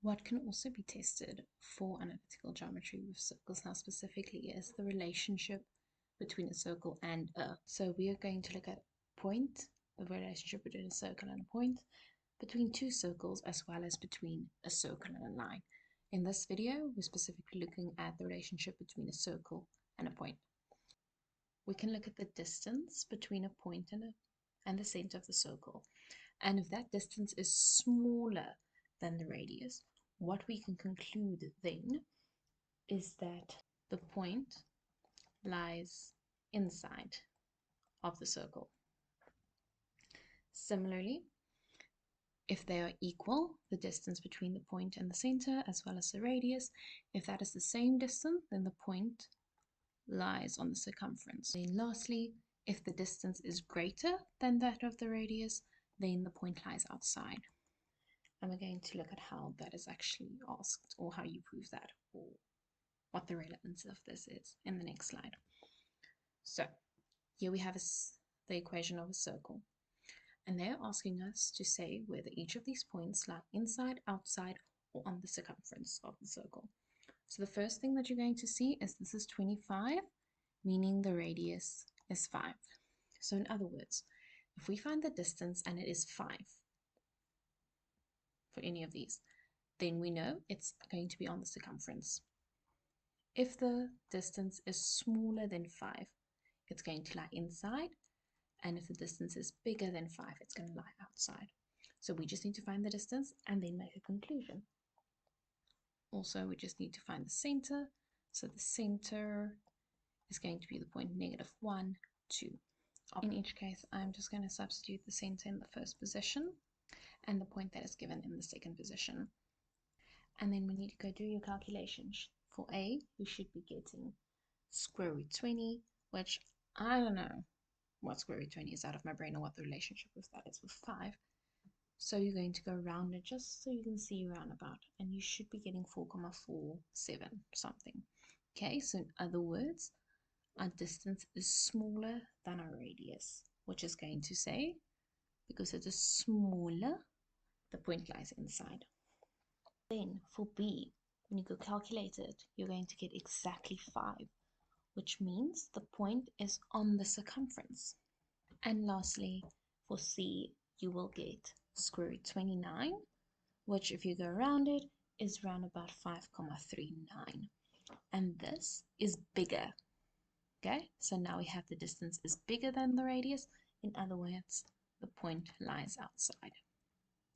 What can also be tested for analytical geometry with circles now specifically is the relationship between a circle and a. So we are going to look at point, the relationship between a circle and a point, between two circles, as well as between a circle and a line. In this video, we're specifically looking at the relationship between a circle and a point. We can look at the distance between a point and the center of the circle. And if that distance is smaller than the radius, what we can conclude then is that the point lies inside of the circle. Similarly, if they are equal, the distance between the point and the center as well as the radius, if that is the same distance, then the point lies on the circumference. And lastly, if the distance is greater than that of the radius, then the point lies outside. And we're going to look at how that is actually asked, or how you prove that, or what the relevance of this is in the next slide. So here we have the equation of a circle. And they're asking us to say whether each of these points lie inside, outside, or on the circumference of the circle. So the first thing that you're going to see is this is 25, meaning the radius is 5. So in other words, if we find the distance and it is 5, for any of these, then we know it's going to be on the circumference. If the distance is smaller than 5, it's going to lie inside, and if the distance is bigger than 5, it's going to lie outside. So we just need to find the distance and then make a conclusion. Also, we just need to find the center. So the center is going to be the point -1, 2. In each case, I'm just going to substitute the center in the first position and the point that is given in the second position. And then we need to go do your calculations. For A, you should be getting square root 20, which I don't know what square root 20 is out of my brain or what the relationship with that is with 5. So you're going to go round it just so you can see roundabout, and you should be getting 4,47 something. Okay, so in other words, our distance is smaller than our radius, which is going to say, because it is smaller, the point lies inside. Then for B, when you go calculate it, you're going to get exactly 5, which means the point is on the circumference. And lastly, for C, you will get square root 29, which if you go around it, is around about 5,39. And this is bigger. Okay, so now we have the distance is bigger than the radius. In other words, the point lies outside.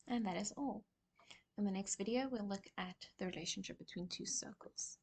And that is all. In the next video, we'll look at the relationship between two circles.